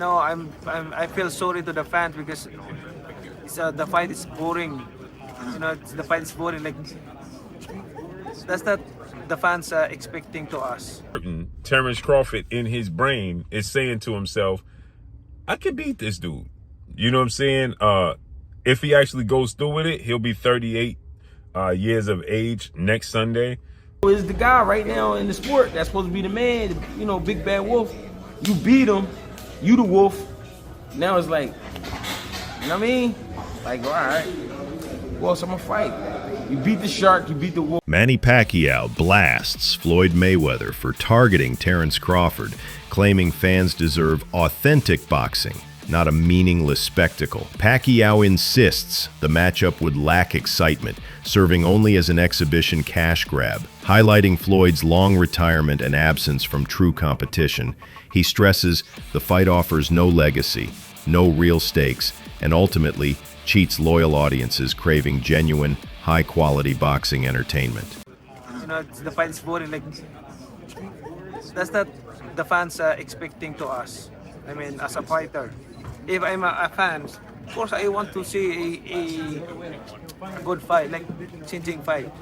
I feel sorry to the fans because the fight is boring. The fight is boring. Like that's not the fans are expecting to us. Terence Crawford in his brain is saying to himself, I can beat this dude. You know what I'm saying? If he actually goes through with it, he'll be 38 years of age next Sunday. Is the guy right now in the sport that's supposed to be the man, big bad wolf. You beat him, you the wolf. Now it's like, you know what I mean? Like, all right, well, so I'm gonna fight. You beat the shark, you beat the wolf. Manny Pacquiao blasts Floyd Mayweather for targeting Terence Crawford, claiming fans deserve authentic boxing, not a meaningless spectacle. Pacquiao insists the matchup would lack excitement, serving only as an exhibition cash grab. Highlighting Floyd's long retirement and absence from true competition, he stresses the fight offers no legacy, no real stakes, and ultimately cheats loyal audiences craving genuine, high-quality boxing entertainment. The fight is boring. Like that's not the fans are expecting to us. I mean, as a fighter, if I'm a fan, of course I want to see a good fight, like changing fight,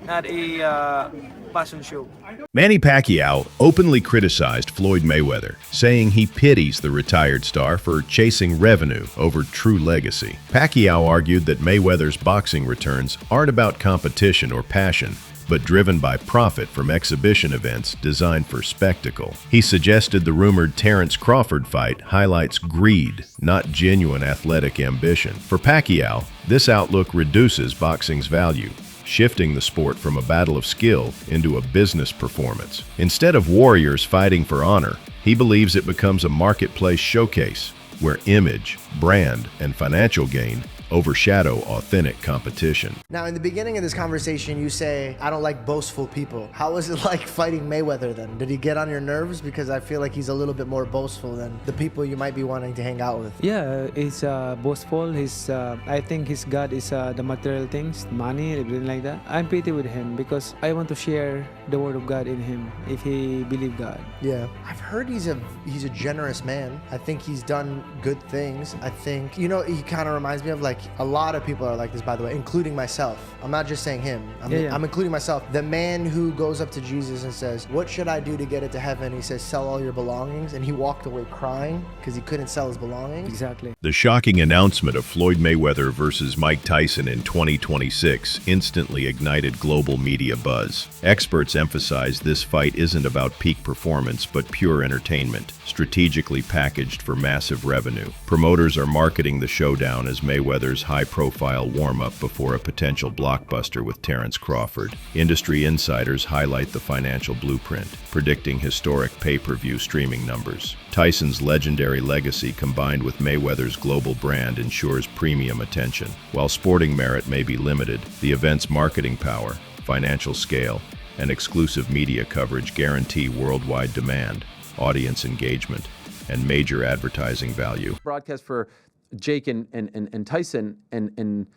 not a passion show. Manny Pacquiao openly criticized Floyd Mayweather, saying he pities the retired star for chasing revenue over true legacy. Pacquiao argued that Mayweather's boxing returns aren't about competition or passion, but driven by profit from exhibition events designed for spectacle. He suggested the rumored Terence Crawford fight highlights greed, not genuine athletic ambition. For Pacquiao, this outlook reduces boxing's value, shifting the sport from a battle of skill into a business performance. Instead of warriors fighting for honor, he believes it becomes a marketplace showcase where image, brand, and financial gain overshadow authentic competition. Now, in the beginning of this conversation, you say, I don't like boastful people. How was it like fighting Mayweather then? Did he get on your nerves? Because I feel like he's a little bit more boastful than the people you might be wanting to hang out with. Yeah, he's boastful. I think his God is the material things, money, everything like that. I'm pretty with him because I want to share the word of God in him if he believe God. Yeah. I've heard he's a generous man. I think he's done good things. I think, he kind of reminds me of like a lot of people are like this, by the way, including myself. I'm not just saying him. I'm including myself. The man who goes up to Jesus and says, what should I do to get into heaven? He says, sell all your belongings. And he walked away crying because he couldn't sell his belongings. Exactly. The shocking announcement of Floyd Mayweather versus Mike Tyson in 2026 instantly ignited global media buzz. Experts emphasize this fight isn't about peak performance, but pure entertainment, strategically packaged for massive revenue. Promoters are marketing the showdown as Mayweather's high-profile warm-up before a potential blockbuster with Terence Crawford. Industry insiders highlight the financial blueprint, predicting historic pay-per-view streaming numbers. Tyson's legendary legacy combined with Mayweather's global brand ensures premium attention. While sporting merit may be limited, the event's marketing power, financial scale, and exclusive media coverage guarantee worldwide demand, audience engagement, and major advertising value. Broadcast for Jake and Tyson and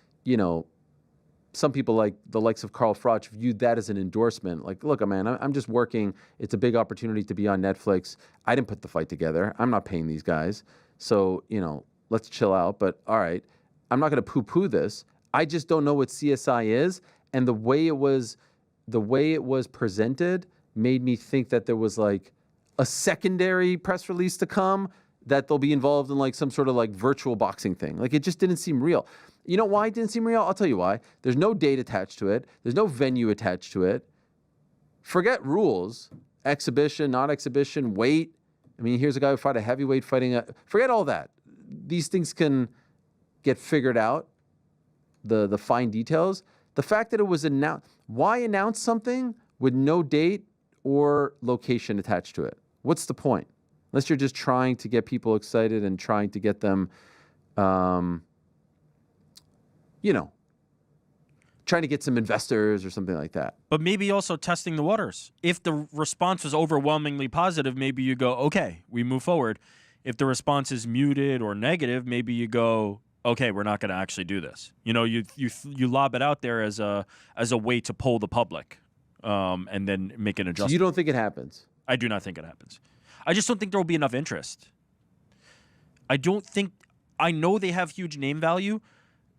some people like the likes of Carl Froch viewed that as an endorsement. Like, look, man, I'm just working. It's a big opportunity to be on Netflix. I didn't put the fight together. I'm not paying these guys. So, let's chill out. But all right, I'm not going to poo-poo this. I just don't know what CSI is. And the way it was presented made me think that there was like a secondary press release to come, that they'll be involved in like some sort of like virtual boxing thing. Like it just didn't seem real. You know why it didn't seem real? I'll tell you why. There's no date attached to it. There's no venue attached to it. Forget rules, exhibition, not exhibition, weight. I mean, here's a guy who fought a heavyweight fighting forget all that. These things can get figured out, the fine details. The fact that it was announced, why announce something with no date or location attached to it? What's the point? Unless you're just trying to get people excited and trying to get them, trying to get some investors or something like that. But maybe also testing the waters. If the response was overwhelmingly positive, maybe you go, okay, we move forward. If the response is muted or negative, maybe you go, okay, we're not going to actually do this. You lob it out there as a way to poll the public, and then make an adjustment. So you don't think it happens? I do not think it happens. I just don't think there will be enough interest. I know they have huge name value.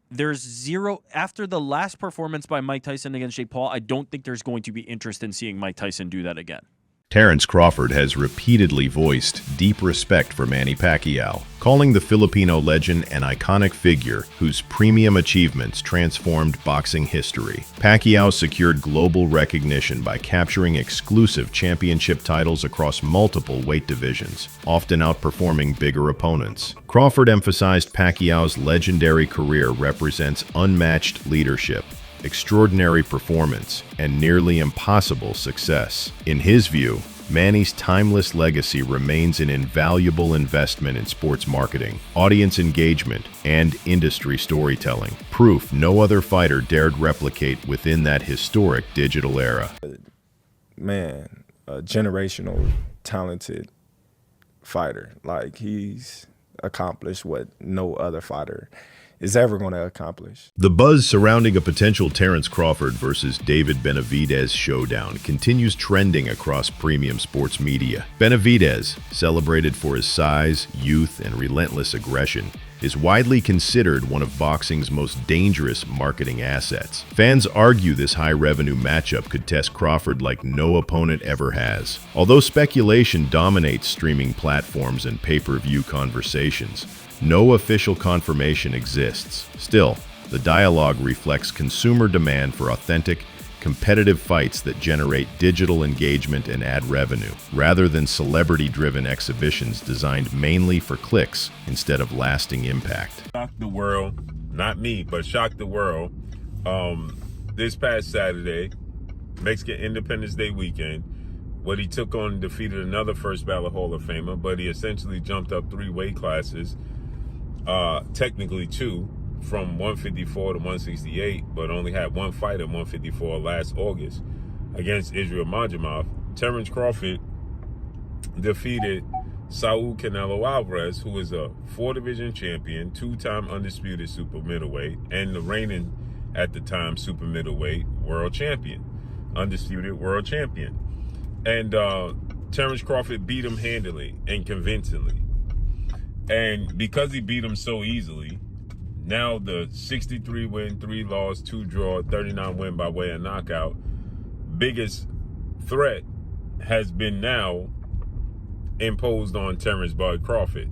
There's zero after the last performance by Mike Tyson against Jake Paul. I don't think there's going to be interest in seeing Mike Tyson do that again. Terence Crawford has repeatedly voiced deep respect for Manny Pacquiao, calling the Filipino legend an iconic figure whose premium achievements transformed boxing history. Pacquiao secured global recognition by capturing exclusive championship titles across multiple weight divisions, often outperforming bigger opponents. Crawford emphasized Pacquiao's legendary career represents unmatched leadership, extraordinary performance, and nearly impossible success. In his view, Manny's timeless legacy remains an invaluable investment in sports marketing, audience engagement, and industry storytelling, proof no other fighter dared replicate within that historic digital era. Man, a generational, talented fighter. Like, he's accomplished what no other fighter is ever going to accomplish. The buzz surrounding a potential Terence Crawford versus David Benavidez showdown continues trending across premium sports media. Benavidez, celebrated for his size, youth, and relentless aggression, is widely considered one of boxing's most dangerous marketing assets. Fans argue this high-revenue matchup could test Crawford like no opponent ever has. Although speculation dominates streaming platforms and pay-per-view conversations, no official confirmation exists. Still, the dialogue reflects consumer demand for authentic, competitive fights that generate digital engagement and ad revenue, rather than celebrity-driven exhibitions designed mainly for clicks instead of lasting impact. Shock the world, not me, but shock the world. This past Saturday, Mexican Independence Day weekend, what he took on defeated another first ballot Hall of Famer, but he essentially jumped up 3 weight classes. Technically 2, from 154 to 168, but only had 1 fight at 154 last August against Israel Majimov. Terence Crawford defeated Saul Canelo Alvarez, who is a 4-division champion, 2-time undisputed super middleweight, and the reigning, at the time, super middleweight world champion, undisputed world champion. And Terence Crawford beat him handily and convincingly. And because he beat him so easily, now the 63 win, 3 loss, 2 draw, 39 win by way of knockout, biggest threat has been now imposed on Terence Bud Crawford.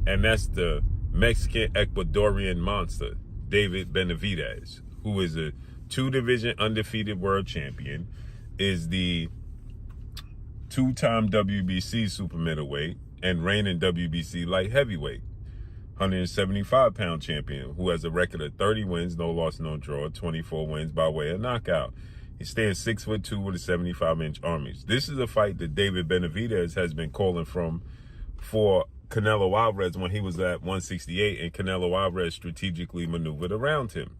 And that's the Mexican Ecuadorian monster, David Benavidez, who is a 2-division undefeated world champion, is the 2-time WBC super middleweight, and reigning WBC light heavyweight, 175-pound champion, who has a record of 30 wins, no loss, no draw, 24 wins by way of knockout. He stands 6'2" with a 75-inch arm reach. This is a fight that David Benavidez has been calling for Canelo Alvarez when he was at 168, and Canelo Alvarez strategically maneuvered around him.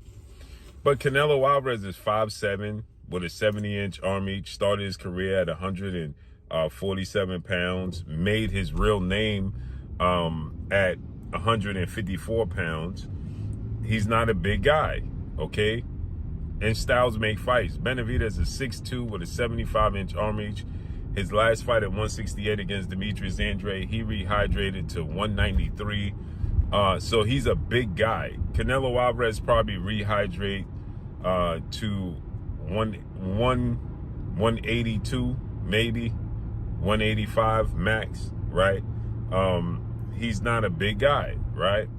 But Canelo Alvarez is 5'7", with a 70-inch arm reach, started his career at 147 pounds, made his real name at 154 pounds. He's not a big guy, okay? And styles make fights. Benavidez is 6'2" with a 75-inch arm reach. His last fight at 168 against Demetrius Andrade, he rehydrated to 193. So he's a big guy. Canelo Alvarez probably rehydrate to 182, maybe 185 max, right? He's not a big guy, right?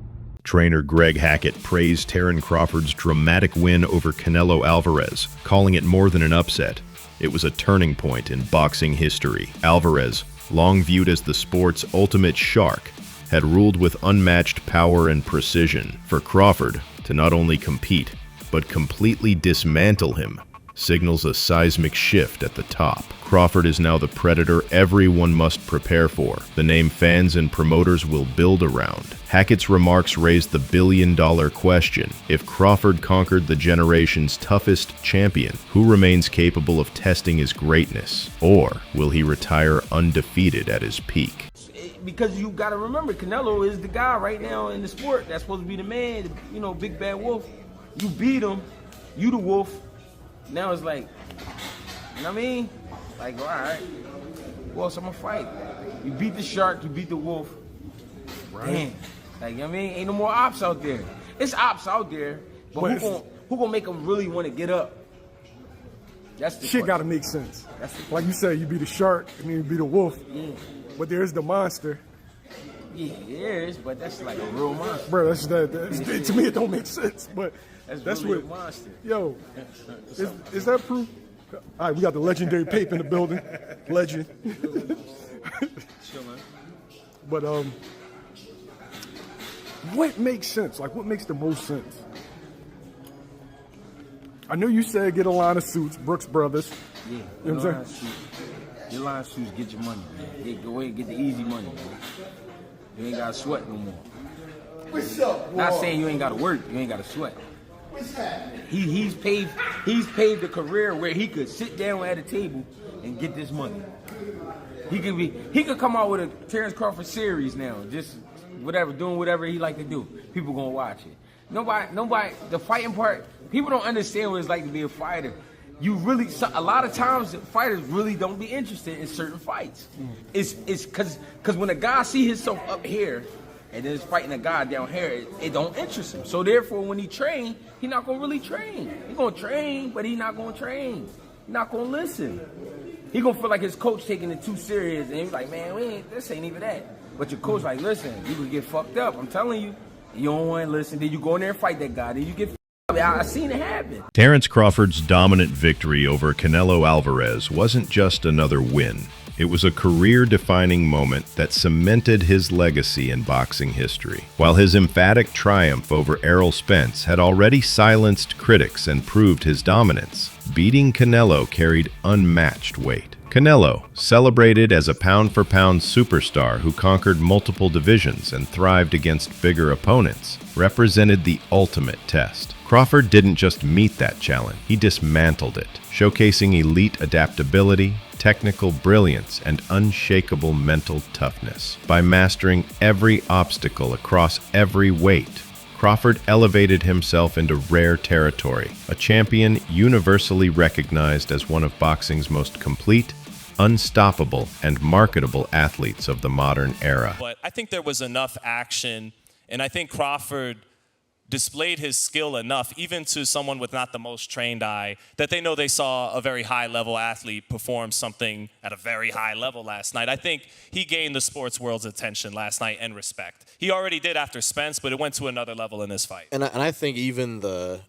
Trainer Greg Hackett praised Terence Crawford's dramatic win over Canelo Alvarez, calling it more than an upset. It was a turning point in boxing history. Alvarez, long viewed as the sport's ultimate shark, had ruled with unmatched power and precision. For Crawford to not only compete, but completely dismantle him, signals a seismic shift at the top. Crawford is now the predator everyone must prepare for, the name fans and promoters will build around. Hackett's remarks raised the billion-dollar question: if Crawford conquered the generation's toughest champion, who remains capable of testing his greatness? Or will he retire undefeated at his peak? Because you got to remember, Canelo is the guy right now in the sport that's supposed to be the man, you know, big bad wolf. You beat him, you the wolf. Now it's like, you know what I mean? Like, all right, who else I'm gonna fight? You beat the shark, you beat the wolf. Right. Damn. Like, you know what I mean? Ain't no more ops out there. It's ops out there, but who gonna make them really want to get up? That's the shit got to make sense. Like you said, you be the shark and then you be the wolf. Yeah. But there's the monster. Yeah, there is, but that's like a real monster. Bro, that's to me it don't make sense. But that's really what a monster. Yo, is that proof? All right, we got the legendary Pape in the building. Legend. But what makes sense? Like, what makes the most sense? I know you said get a line of suits, Brooks Brothers. Yeah, you know what I'm saying? Your line of suits, get your money, man. Go ahead and get the easy money, man. You ain't gotta sweat no more. What's up, boy? Not saying you ain't gotta work, you ain't gotta sweat. What's happening? He's paved a career where he could sit down at a table and get this money. He could come out with a Terence Crawford series now, just doing whatever he like to do. People gonna watch it. Nobody, the fighting part, people don't understand what it's like to be a fighter. A lot of times fighters really don't be interested in certain fights. It's cause when a guy see himself up here and then is fighting a guy down here, it don't interest him. So therefore when he train, he not gonna really train. He gonna train, but he not gonna train. He not gonna listen. He gonna feel like his coach taking it too serious and he's like, man, this ain't even that. But your coach like, listen, you could get fucked up. I'm telling you. You don't want to listen. Then you go in there and fight that guy. Then you get fucked up. I seen it happen. Terence Crawford's dominant victory over Canelo Alvarez wasn't just another win. It was a career-defining moment that cemented his legacy in boxing history. While his emphatic triumph over Errol Spence had already silenced critics and proved his dominance, beating Canelo carried unmatched weight. Canelo, celebrated as a pound-for-pound superstar who conquered multiple divisions and thrived against bigger opponents, represented the ultimate test. Crawford didn't just meet that challenge, he dismantled it, showcasing elite adaptability, technical brilliance, and unshakable mental toughness. By mastering every obstacle across every weight, Crawford elevated himself into rare territory, a champion universally recognized as one of boxing's most complete, unstoppable, and marketable athletes of the modern era. But I think there was enough action, and I think Crawford displayed his skill enough, even to someone with not the most trained eye, that they know they saw a very high-level athlete perform something at a very high level last night. I think he gained the sports world's attention last night and respect. He already did after Spence, but it went to another level in this fight. And I think even the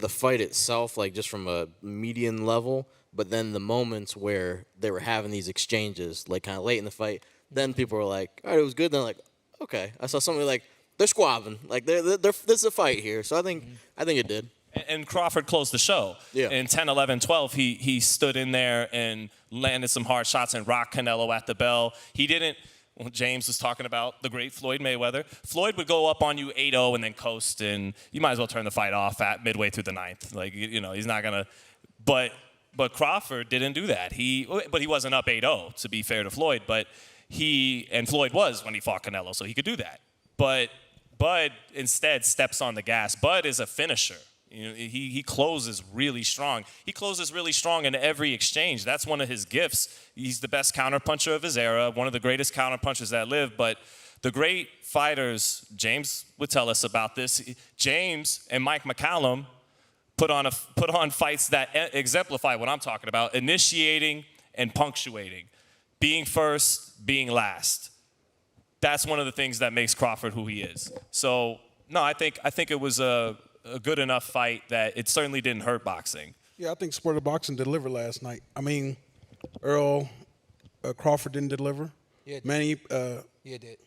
fight itself, like just from a median level, but then the moments where they were having these exchanges, like kind of late in the fight, then people were like, all right, it was good. Then like, okay. I saw somebody like, they're squabbing. Like, there's a fight here. So I think it did. And Crawford closed the show. Yeah. In 10, 11, 12, he stood in there and landed some hard shots and rocked Canelo at the bell. He didn't, well, James was talking about the great Floyd Mayweather. Floyd would go up on you 8-0 and then coast, and you might as well turn the fight off at midway through the ninth. Like, you know, he's not going to, but Crawford didn't do that. But he wasn't up 8-0, to be fair to Floyd, but Floyd was when he fought Canelo, so he could do that. But Bud instead steps on the gas. Bud is a finisher. You know, he closes really strong. He closes really strong in every exchange. That's one of his gifts. He's the best counterpuncher of his era, one of the greatest counterpunchers that lived. But the great fighters, James would tell us about this. James and Mike McCallum put on fights that exemplify what I'm talking about: initiating and punctuating, being first, being last. That's one of the things that makes Crawford who he is. So, no, I think it was a good enough fight that it certainly didn't hurt boxing. Yeah, I think sport of boxing delivered last night. I mean, Crawford didn't deliver. Yeah, Manny, it did.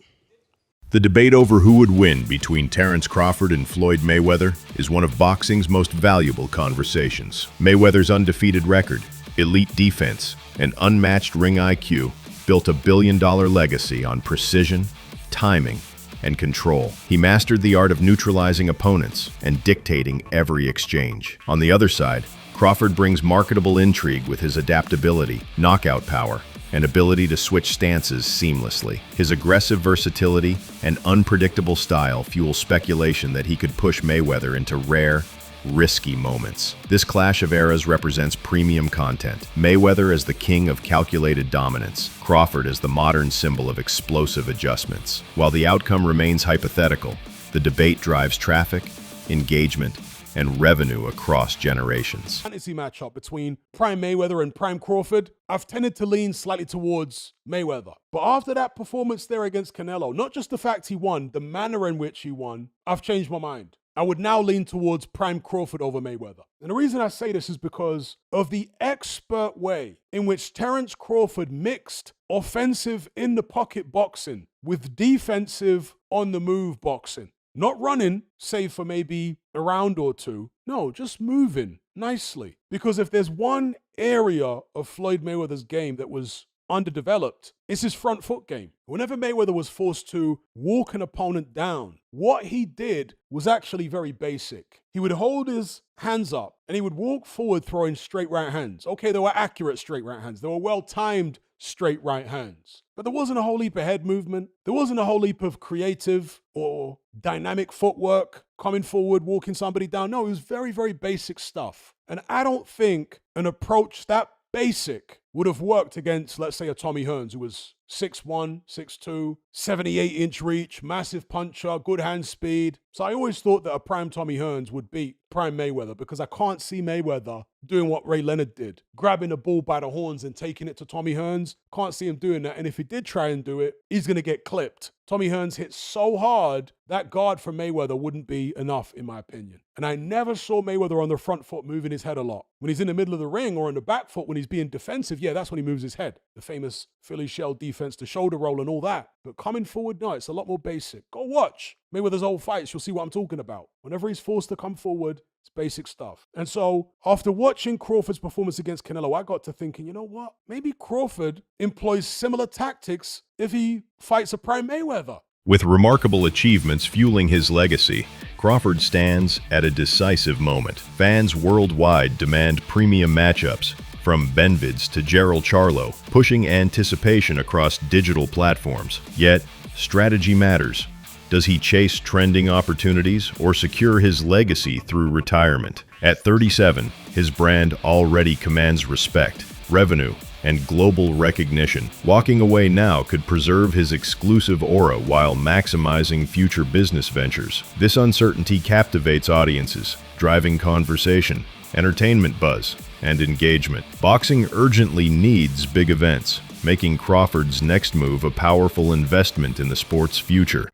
The debate over who would win between Terence Crawford and Floyd Mayweather is one of boxing's most valuable conversations. Mayweather's undefeated record, elite defense, and unmatched ring IQ built a billion-dollar legacy on precision, timing, and control. He mastered the art of neutralizing opponents and dictating every exchange. On the other side, Crawford brings marketable intrigue with his adaptability, knockout power, and ability to switch stances seamlessly. His aggressive versatility and unpredictable style fuel speculation that he could push Mayweather into rare, risky moments. This clash of eras represents premium content. Mayweather as the king of calculated dominance, Crawford as the modern symbol of explosive adjustments. While the outcome remains hypothetical, the debate drives traffic, engagement, and revenue across generations. Fantasy matchup between Prime Mayweather and Prime Crawford, I've tended to lean slightly towards Mayweather. But after that performance there against Canelo, not just the fact he won, the manner in which he won, I've changed my mind. I would now lean towards Prime Crawford over Mayweather. And the reason I say this is because of the expert way in which Terence Crawford mixed offensive in the pocket boxing with defensive on the move boxing. Not running, save for maybe a round or two. No, just moving nicely. Because if there's one area of Floyd Mayweather's game that was underdeveloped, it's his front foot game. Whenever Mayweather was forced to walk an opponent down, what he did was actually very basic. He would hold his hands up and he would walk forward throwing straight right hands. Okay, they were accurate straight right hands. They were well-timed straight right hands. But there wasn't a whole heap of head movement. There wasn't a whole heap of creative or dynamic footwork, coming forward, walking somebody down. No, it was very, very basic stuff. And I don't think an approach that basic would have worked against, let's say, a Tommy Hearns, who was 6'1", 6'2", 78-inch reach, massive puncher, good hand speed. So I always thought that a prime Tommy Hearns would beat prime Mayweather because I can't see Mayweather doing what Ray Leonard did, grabbing the bull by the horns and taking it to Tommy Hearns. Can't see him doing that. And if he did try and do it, he's going to get clipped. Tommy Hearns hit so hard, that guard for Mayweather wouldn't be enough, in my opinion. And I never saw Mayweather on the front foot moving his head a lot. When he's in the middle of the ring or in the back foot, when he's being defensive, yeah, that's when he moves his head. The famous Philly shell defense, the shoulder roll and all that. But coming forward, no, it's a lot more basic. Go watch Mayweather's old fights. You'll see what I'm talking about. Whenever he's forced to come forward, it's basic stuff. And so after watching Crawford's performance against Canelo, I got to thinking, you know what? Maybe Crawford employs similar tactics if he fights a prime Mayweather. With remarkable achievements fueling his legacy, Crawford stands at a decisive moment. Fans worldwide demand premium matchups, from Benvids to Gerald Charlo, pushing anticipation across digital platforms. Yet, strategy matters. Does he chase trending opportunities or secure his legacy through retirement? At 37, his brand already commands respect, revenue, and global recognition. Walking away now could preserve his exclusive aura while maximizing future business ventures. This uncertainty captivates audiences, driving conversation, entertainment buzz, and engagement. Boxing urgently needs big events, making Crawford's next move a powerful investment in the sport's future.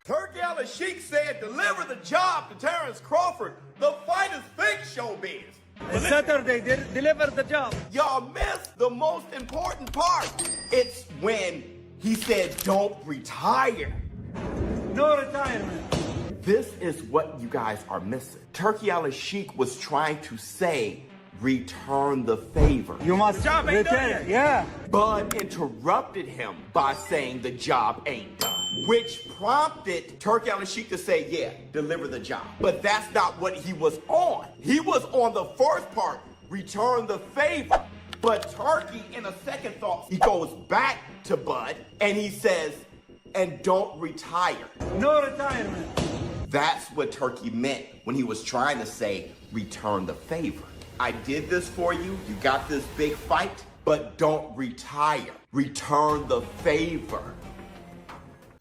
Sheik said, deliver the job to Terence Crawford. The fight is fake, showbiz. Saturday, deliver the job. Y'all missed the most important part. It's when he said, don't retire. No retirement. This is what you guys are missing. Turkey Al-Sheikh was trying to say, return the favor. You must return, yeah. Bud interrupted him by saying the job ain't done, which prompted Turkey Al-Sheikh to say, yeah, deliver the job. But that's not what he was on. He was on the first part, return the favor. But Turkey, in a second thought, he goes back to Bud and he says, and don't retire. No retirement. That's what Turkey meant when he was trying to say, return the favor. I did this for you. You got this big fight, but don't retire. Return the favor.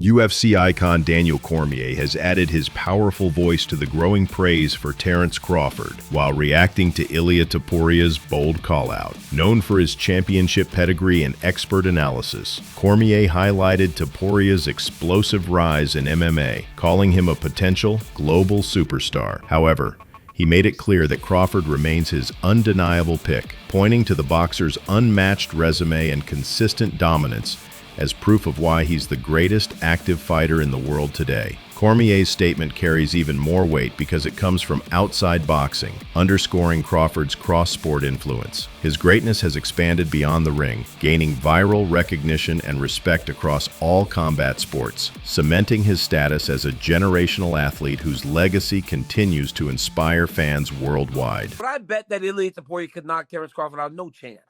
UFC icon Daniel Cormier has added his powerful voice to the growing praise for Terence Crawford while reacting to Ilia Toporia's bold call-out. Known for his championship pedigree and expert analysis, Cormier highlighted Toporia's explosive rise in MMA, calling him a potential global superstar. However, he made it clear that Crawford remains his undeniable pick, pointing to the boxer's unmatched resume and consistent dominance as proof of why he's the greatest active fighter in the world today. Cormier's statement carries even more weight because it comes from outside boxing, underscoring Crawford's cross-sport influence. His greatness has expanded beyond the ring, gaining viral recognition and respect across all combat sports, cementing his status as a generational athlete whose legacy continues to inspire fans worldwide. But I bet that Ilia Topuria could knock Terence Crawford out, no chance.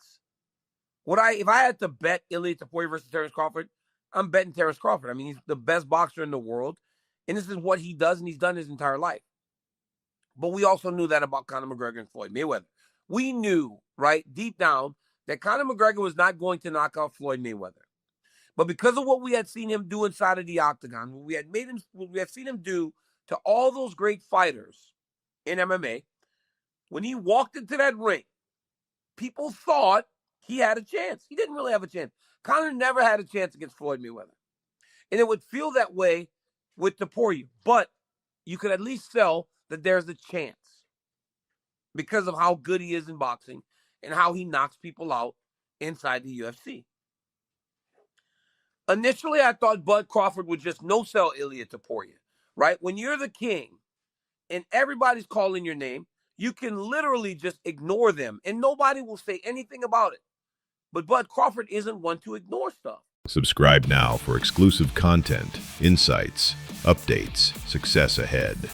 If I had to bet Ilia Topuria versus Terence Crawford, I'm betting Terence Crawford. I mean, he's the best boxer in the world, and this is what he does, and he's done his entire life. But we also knew that about Conor McGregor and Floyd Mayweather. We knew, right, deep down, that Conor McGregor was not going to knock out Floyd Mayweather. But because of what we had seen him do inside of the octagon, what we had seen him do to all those great fighters in MMA, when he walked into that ring, people thought he had a chance. He didn't really have a chance. Conor never had a chance against Floyd Mayweather. And it would feel that way with Topuria. But you could at least sell that there's a chance because of how good he is in boxing and how he knocks people out inside the UFC. Initially, I thought Bud Crawford would just no-sell Ilia Topuria, right? When you're the king and everybody's calling your name, you can literally just ignore them and nobody will say anything about it. But Bud Crawford isn't one to ignore stuff. Subscribe now for exclusive content, insights, updates, success ahead.